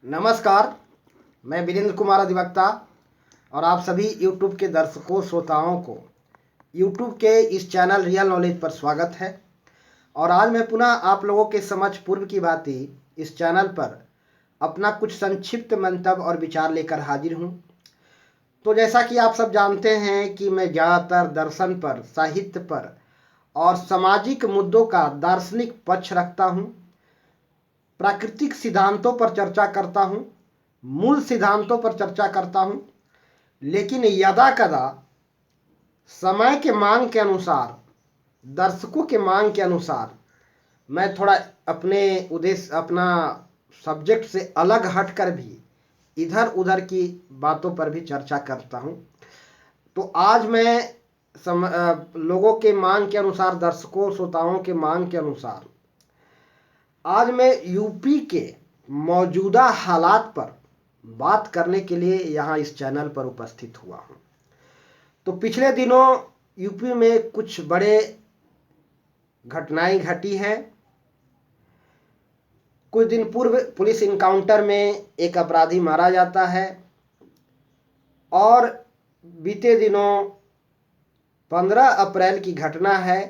नमस्कार। मैं वीरेंद्र कुमार अधिवक्ता और आप सभी YouTube के दर्शकों श्रोताओं को YouTube के इस चैनल रियल नॉलेज पर स्वागत है। और आज मैं पुनः आप लोगों के समक्ष पूर्व की भांति इस चैनल पर अपना कुछ संक्षिप्त मंतव्य और विचार लेकर हाजिर हूँ। तो जैसा कि आप सब जानते हैं कि मैं ज़्यादातर दर्शन पर, साहित्य पर और सामाजिक मुद्दों का दार्शनिक पक्ष रखता हूँ। प्राकृतिक सिद्धांतों पर चर्चा करता हूँ, मूल सिद्धांतों पर चर्चा करता हूँ, लेकिन यदा कदा समय के मांग के अनुसार, दर्शकों के मांग के अनुसार मैं थोड़ा अपने उद्देश्य, अपना सब्जेक्ट से अलग हटकर भी इधर उधर की बातों पर भी चर्चा करता हूँ। तो आज मैं लोगों के मांग के अनुसार, दर्शकों श्रोताओं के मांग के अनुसार आज मैं यूपी के मौजूदा हालात पर बात करने के लिए यहाँ इस चैनल पर उपस्थित हुआ हूँ। तो पिछले दिनों यूपी में कुछ बड़े घटनाएं घटी हैं। कुछ दिन पूर्व पुलिस इनकाउंटर में एक अपराधी मारा जाता है और बीते दिनों 15 अप्रैल की घटना है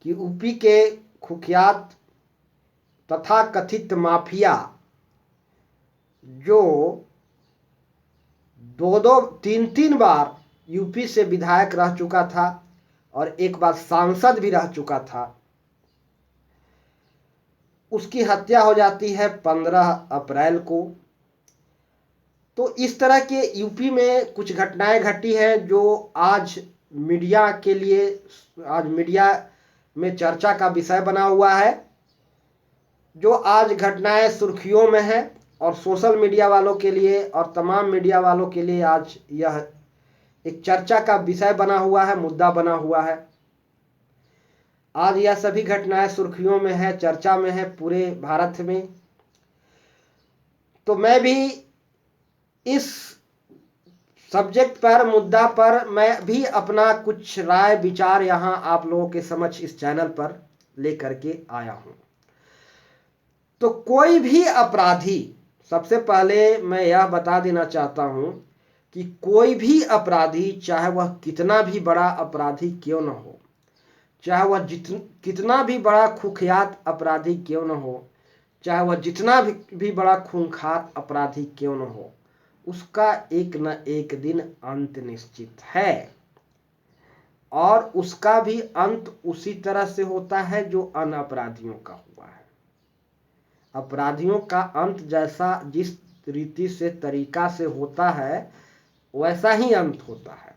कि यूपी के कुख्यात तथा कथित माफिया जो दो तीन बार यूपी से विधायक रह चुका था और एक बार सांसद भी रह चुका था, उसकी हत्या हो जाती है 15 अप्रैल को। तो इस तरह के यूपी में कुछ घटनाएं घटी हैं जो आज मीडिया के लिए, आज मीडिया में चर्चा का विषय बना हुआ है। जो आज घटनाएं सुर्खियों में है और सोशल मीडिया वालों के लिए और तमाम मीडिया वालों के लिए आज यह एक चर्चा का विषय बना हुआ है, मुद्दा बना हुआ है। आज यह सभी घटनाएं सुर्खियों में है, चर्चा में है पूरे भारत में। तो मैं भी इस सब्जेक्ट पर, मुद्दा पर मैं भी अपना कुछ राय विचार यहाँ आप लोगों के समक्ष इस चैनल पर लेकर के आया हूँ। तो कोई भी अपराधी, सबसे पहले मैं यह बता देना चाहता हूं कि कोई भी अपराधी, चाहे वह कितना भी बड़ा अपराधी क्यों न हो, चाहे वह कितना भी बड़ा कुख्यात अपराधी क्यों न हो, चाहे वह जितना भी बड़ा खूंखार अपराधी क्यों न हो, उसका एक न एक दिन अंत निश्चित है। और उसका भी अंत उसी तरह से होता है जो अन्य अपराधियों का हुआ है। अपराधियों का अंत जैसा, जिस रीति से, तरीका से होता है, वैसा ही अंत होता है।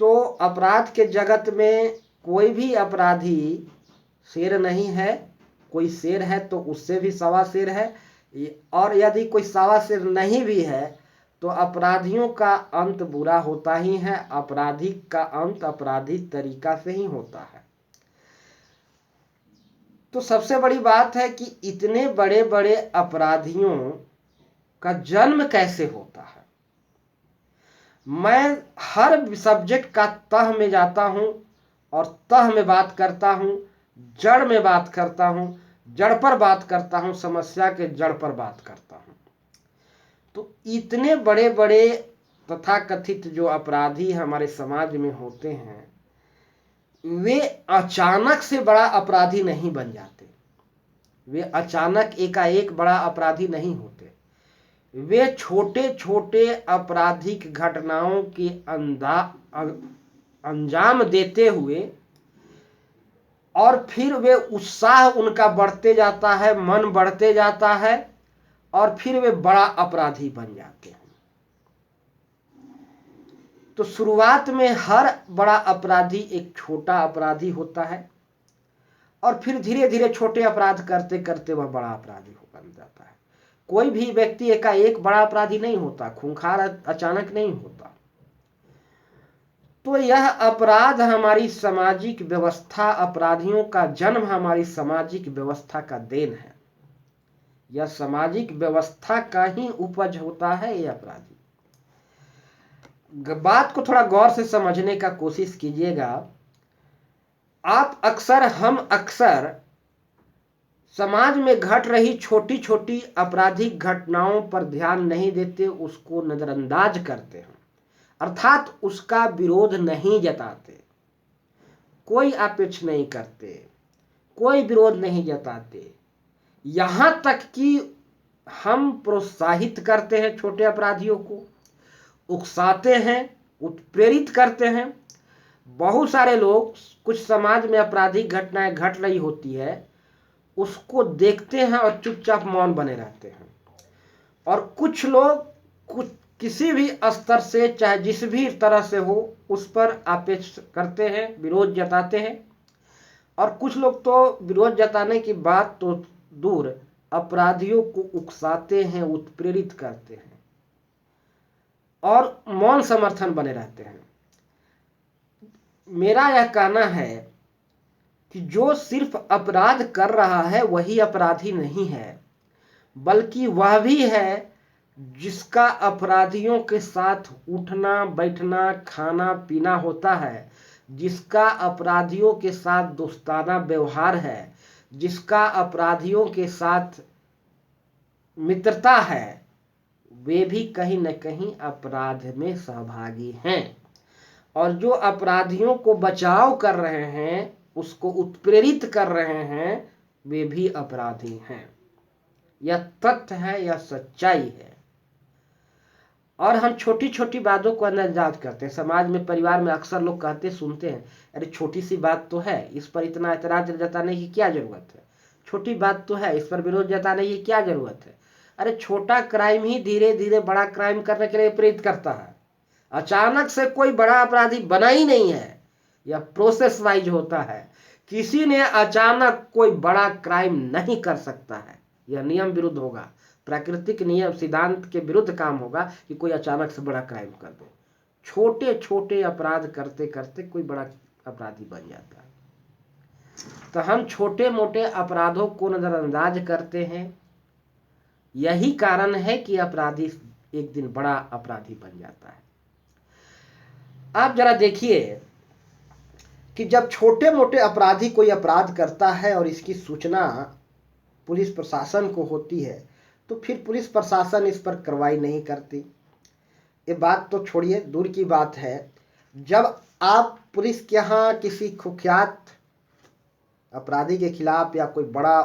तो अपराध के जगत में कोई भी अपराधी शेर नहीं है। कोई शेर है तो उससे भी सवा शेर है, और यदि कोई सवा शेर नहीं भी है तो अपराधियों का अंत बुरा होता ही है। अपराधी का अंत आपराधिक तरीका से ही होता है। तो सबसे बड़ी बात है कि इतने बड़े बड़े अपराधियों का जन्म कैसे होता है। मैं हर सब्जेक्ट का तह में जाता हूं और तह में बात करता हूं, जड़ में बात करता हूं, जड़ पर बात करता हूं, समस्या के जड़ पर बात करता हूं। तो इतने बड़े बड़े तथाकथित जो अपराधी हमारे समाज में होते हैं, वे अचानक से बड़ा अपराधी नहीं बन जाते। वे अचानक एकाएक बड़ा अपराधी नहीं होते। वे छोटे छोटे आपराधिक घटनाओं के अंजाम देते हुए, और फिर वे उत्साह उनका बढ़ते जाता है, मन बढ़ते जाता है, और फिर वे बड़ा अपराधी बन जाते हैं। तो शुरुआत में हर बड़ा अपराधी एक छोटा अपराधी होता है, और फिर धीरे धीरे छोटे अपराध करते करते वह बड़ा अपराधी बन जाता है। कोई भी व्यक्ति एकाएक बड़ा अपराधी नहीं होता, खूंखार अचानक नहीं होता। तो यह अपराध हमारी सामाजिक व्यवस्था, अपराधियों का जन्म हमारी सामाजिक व्यवस्था का देन है। यह सामाजिक व्यवस्था का ही उपज होता है यह अपराधी। बात को थोड़ा गौर से समझने का कोशिश कीजिएगा। हम अक्सर समाज में घट रही छोटी छोटी आपराधिक घटनाओं पर ध्यान नहीं देते, उसको नजरअंदाज करते हैं, अर्थात उसका विरोध नहीं जताते, कोई अपेक्ष नहीं करते, कोई विरोध नहीं जताते। यहां तक कि हम प्रोत्साहित करते हैं छोटे अपराधियों को, उकसाते हैं, उत्प्रेरित करते हैं। बहुत सारे लोग, कुछ समाज में आपराधिक घटनाएं घट रही होती है, उसको देखते हैं और चुपचाप मौन बने रहते हैं। और कुछ लोग कुछ किसी भी स्तर से, चाहे जिस भी तरह से हो, उस पर आपेक्ष करते हैं, विरोध जताते हैं। और कुछ लोग तो विरोध जताने की बात तो दूर, अपराधियों को उकसाते हैं, उत्प्रेरित करते हैं और मौन समर्थन बने रहते हैं। मेरा यह कहना है कि जो सिर्फ अपराध कर रहा है वही अपराधी नहीं है, बल्कि वह भी है जिसका अपराधियों के साथ उठना बैठना खाना पीना होता है, जिसका अपराधियों के साथ दोस्ताना व्यवहार है, जिसका अपराधियों के साथ मित्रता है, वे भी कहीं न कहीं अपराध में सहभागी हैं। और जो अपराधियों को बचाव कर रहे हैं, उसको उत्प्रेरित कर रहे हैं, वे भी अपराधी हैं। यह तथ्य है, यह सच्चाई है। और हम छोटी छोटी बातों को नजरअंदाज करते हैं। समाज में, परिवार में अक्सर लोग कहते सुनते हैं, अरे छोटी सी बात तो है, इस पर इतना ऐतराज जताने की क्या जरूरत है, छोटी बात तो है, इस पर विरोध जताने की क्या जरूरत है। अरे छोटा क्राइम ही धीरे धीरे बड़ा क्राइम करने के लिए प्रेरित करता है। अचानक से कोई बड़ा अपराधी बना ही नहीं है, यह प्रोसेस वाइज होता है। किसी ने अचानक कोई बड़ा क्राइम नहीं कर सकता है, यह नियम विरुद्ध होगा, प्राकृतिक नियम सिद्धांत के विरुद्ध काम होगा कि कोई अचानक से बड़ा क्राइम कर दे। छोटे छोटे अपराध करते करते कोई बड़ा अपराधी बन जाता है। तो हम छोटे मोटे अपराधों को नजरअंदाज करते हैं, यही कारण है कि अपराधी एक दिन बड़ा अपराधी बन जाता है। आप जरा देखिए कि जब छोटे मोटे अपराधी कोई अपराध करता है और इसकी सूचना पुलिस प्रशासन को होती है, तो फिर पुलिस प्रशासन इस पर कार्रवाई नहीं करती। ये बात तो छोड़िए, दूर की बात है। जब आप पुलिस के यहाँ किसी कुख्यात अपराधी के खिलाफ या कोई बड़ा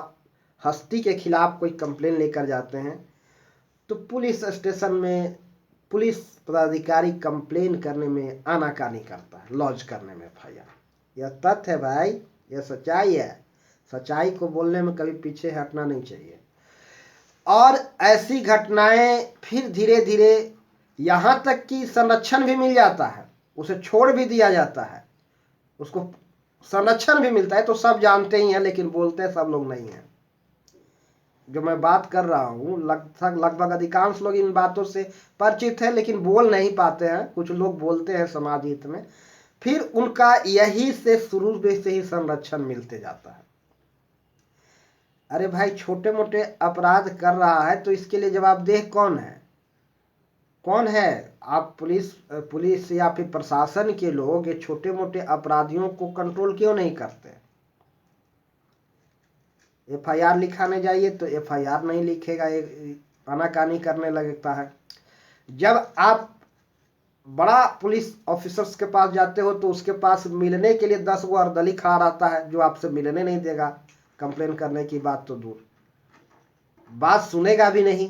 हस्ती के खिलाफ कोई कंप्लेन लेकर जाते हैं, तो पुलिस स्टेशन में पुलिस पदाधिकारी कंप्लेन करने में आनाकानी करता है, लॉन्च करने में एफआईआर। यह तथ्य है भाई, यह सच्चाई है। सच्चाई को बोलने में कभी पीछे हटना नहीं चाहिए। और ऐसी घटनाएं फिर धीरे धीरे यहाँ तक कि संरक्षण भी मिल जाता है, उसे छोड़ भी दिया जाता है, उसको संरक्षण भी मिलता है। तो सब जानते ही हैं, लेकिन बोलते सब लोग नहीं हैं। जो मैं बात कर रहा हूँ, लगभग अधिकांश लोग इन बातों से परिचित है, लेकिन बोल नहीं पाते हैं। कुछ लोग बोलते हैं समाज हित में, फिर उनका यही से शुरू से ही संरक्षण मिलते जाता है। अरे भाई, छोटे मोटे अपराध कर रहा है तो इसके लिए जवाबदेह कौन है? कौन है? आप पुलिस या फिर प्रशासन के लोग ये छोटे मोटे अपराधियों को कंट्रोल क्यों नहीं करते? एफआईआर लिखाने जाइए तो एफआईआर नहीं लिखेगा, आनाकानी करने लगता है। जब आप बड़ा पुलिस ऑफिसर्स के पास जाते हो तो उसके पास मिलने के लिए 10 गो अर्दली खड़ा रहता है, जो आपसे मिलने नहीं देगा। कंप्लेन करने की बात तो दूर, बात सुनेगा भी नहीं।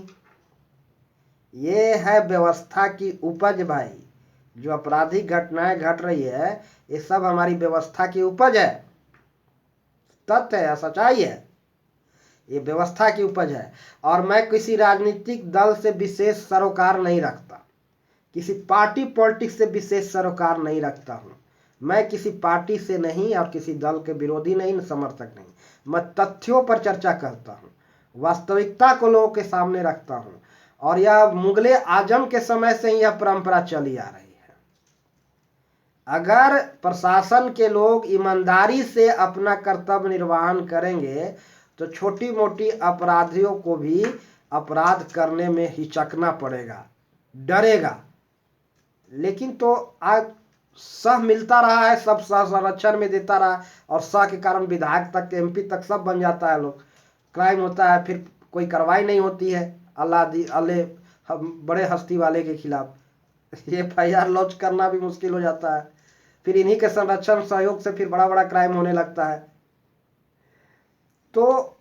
ये है व्यवस्था की उपज भाई। जो आपराधिक घटनाएं घट रही है, ये सब हमारी व्यवस्था की उपज है, तथ्य है, सच्चाई है। ये व्यवस्था की उपज है। और मैं किसी राजनीतिक दल से विशेष सरोकार नहीं रखता, किसी पार्टी पॉलिटिक्स से विशेष सरोकार नहीं रखता हूँ। मैं किसी पार्टी से नहीं और किसी दल के विरोधी नहीं, समर्थक नहीं। मैं तथ्यों पर चर्चा करता हूँ, वास्तविकता को लोगों के सामने रखता हूँ। और यह मुगले आजम के समय से ही यह परंपरा चली आ रही है। अगर प्रशासन के लोग ईमानदारी से अपना कर्तव्य निर्वहन करेंगे तो छोटी मोटी अपराधियों को भी अपराध करने में हिचकना पड़ेगा, डरेगा। लेकिन तो आज सह मिलता रहा है, सब सह संरक्षण में देता रहा, और सह के कारण विधायक तक, एमपी तक सब बन जाता है लोग। क्राइम होता है, फिर कोई कार्रवाई नहीं होती है अल्लाह बड़े हस्ती वाले के खिलाफ। ये FIR लॉन्च करना भी मुश्किल हो जाता है, फिर इन्हीं के संरक्षण सहयोग से फिर बड़ा बड़ा क्राइम होने लगता है। तो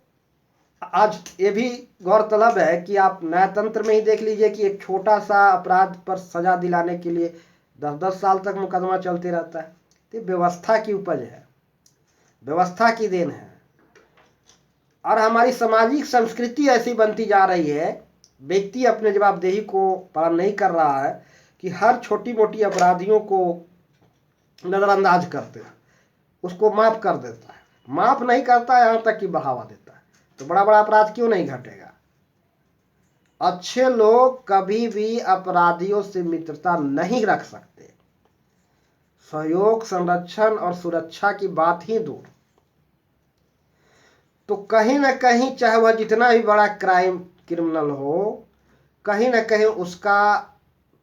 आज ये भी गौरतलब है कि आप न्यायतंत्र में ही देख लीजिए कि एक छोटा सा अपराध पर सजा दिलाने के लिए 10-10 साल तक मुकदमा चलते रहता है। तो व्यवस्था की उपज है, व्यवस्था की देन है। और हमारी सामाजिक संस्कृति ऐसी बनती जा रही है, व्यक्ति अपने जवाबदेही को पालन नहीं कर रहा है कि हर छोटी मोटी अपराधियों को नजरअंदाज करते हैं, उसको माफ कर देता है, माफ नहीं करता है, यहाँ तक कि बढ़ावा देता है। तो बड़ा बड़ा अपराध क्यों नहीं घटेगा? अच्छे लोग कभी भी अपराधियों से मित्रता नहीं रख सकते। सहयोग, संरक्षण और सुरक्षा की बात ही दूर। तो कहीं ना कहीं चाहे वह जितना भी बड़ा क्रिमिनल हो, कहीं ना कहीं उसका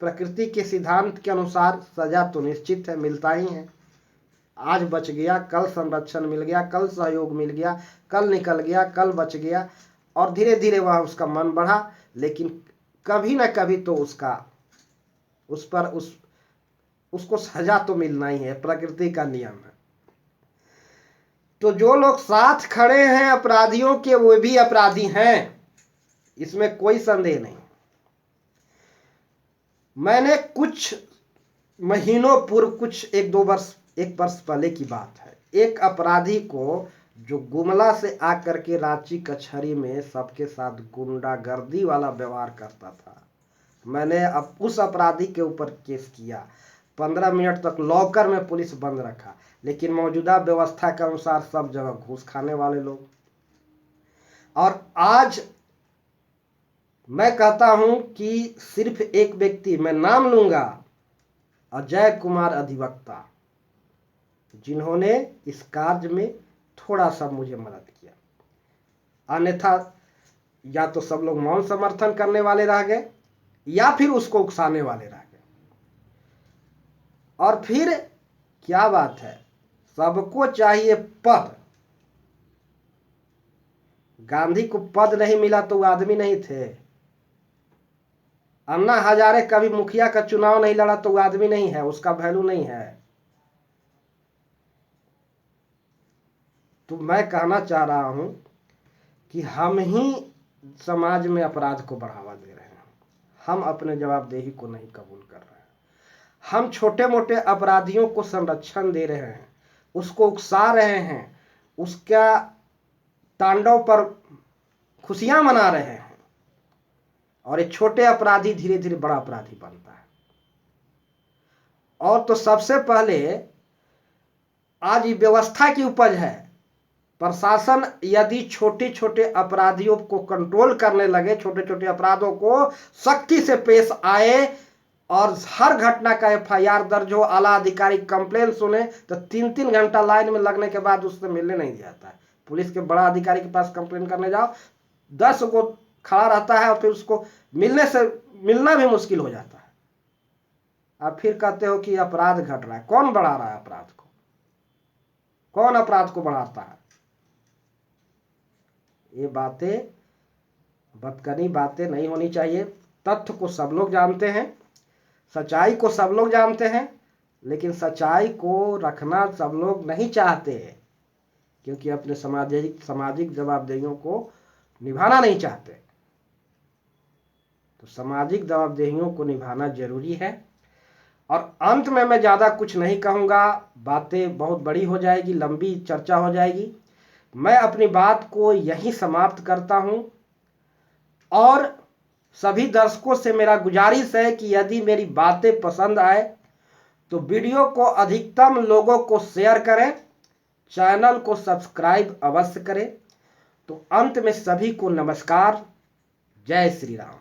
प्रकृति के सिद्धांत के अनुसार सजा तो निश्चित है, मिलता ही है। आज बच गया, कल संरक्षण मिल गया, कल सहयोग मिल गया, कल निकल गया, कल बच गया, और धीरे धीरे वह उसका मन बढ़ा, लेकिन कभी ना कभी तो उसको सजा तो मिलना ही है, प्रकृति का नियम है। तो जो लोग साथ खड़े हैं अपराधियों के, वो भी अपराधी हैं, इसमें कोई संदेह नहीं। मैंने कुछ महीनों पूर्व, कुछ एक वर्ष पहले की बात है, एक अपराधी को जो गुमला से आकर के रांची कचहरी में सबके साथ गुंडागर्दी वाला व्यवहार करता था, मैंने अब उस अपराधी के ऊपर केस किया। 15 मिनट तक लॉकर में पुलिस बंद रखा, लेकिन मौजूदा व्यवस्था के अनुसार सब जगह घूस खाने वाले लोग। और आज मैं कहता हूं कि सिर्फ एक व्यक्ति, मैं नाम लूंगा, अजय कुमार अधिवक्ता, जिन्होंने इस कार्य में थोड़ा सा मुझे मदद किया। अन्यथा या तो सब लोग मौन समर्थन करने वाले रह गए, या फिर उसको उकसाने वाले रह गए। और फिर क्या बात है, सबको चाहिए पद। गांधी को पद नहीं मिला तो वो आदमी नहीं थे। अन्ना हजारे कभी मुखिया का चुनाव नहीं लड़ा तो वो आदमी नहीं है, उसका वैल्यू नहीं है। तो मैं कहना चाह रहा हूं कि हम ही समाज में अपराध को बढ़ावा दे रहे हैं, हम अपने जवाबदेही को नहीं कबूल कर रहे हैं। हम छोटे मोटे अपराधियों को संरक्षण दे रहे हैं, उसको उकसा रहे हैं, उसका तांडव पर खुशियां मना रहे हैं, और एक छोटे अपराधी धीरे धीरे बड़ा अपराधी बनता है। और तो सबसे पहले आज ये व्यवस्था की उपज है। प्रशासन यदि छोटे छोटे अपराधियों को कंट्रोल करने लगे, छोटे छोटे अपराधों को सख्ती से पेश आए, और हर घटना का FIR दर्ज हो, आला अधिकारी कंप्लेन सुने, तो 3-3 घंटा लाइन में लगने के बाद उससे मिलने नहीं जाता है। पुलिस के बड़ा अधिकारी के पास कंप्लेन करने जाओ, 10 को खड़ा रहता है, और फिर उसको मिलना भी मुश्किल हो जाता है। आप फिर कहते हो कि अपराध घट रहा है। कौन बढ़ा रहा है अपराध को? कौन अपराध को बढ़ाता है? ये बातें, बदकनी बातें नहीं होनी चाहिए। तथ्य को सब लोग जानते हैं, सच्चाई को सब लोग जानते हैं, लेकिन सच्चाई को रखना सब लोग नहीं चाहते हैं, क्योंकि अपने सामाजिक जवाबदेहियों को निभाना नहीं चाहते। तो सामाजिक जवाबदेहियों को निभाना जरूरी है। और अंत में मैं ज़्यादा कुछ नहीं कहूँगा, बातें बहुत बड़ी हो जाएगी, लंबी चर्चा हो जाएगी। मैं अपनी बात को यहीं समाप्त करता हूँ, और सभी दर्शकों से मेरा गुजारिश है कि यदि मेरी बातें पसंद आए तो वीडियो को अधिकतम लोगों को शेयर करें, चैनल को सब्सक्राइब अवश्य करें। तो अंत में सभी को नमस्कार, जय श्री राम।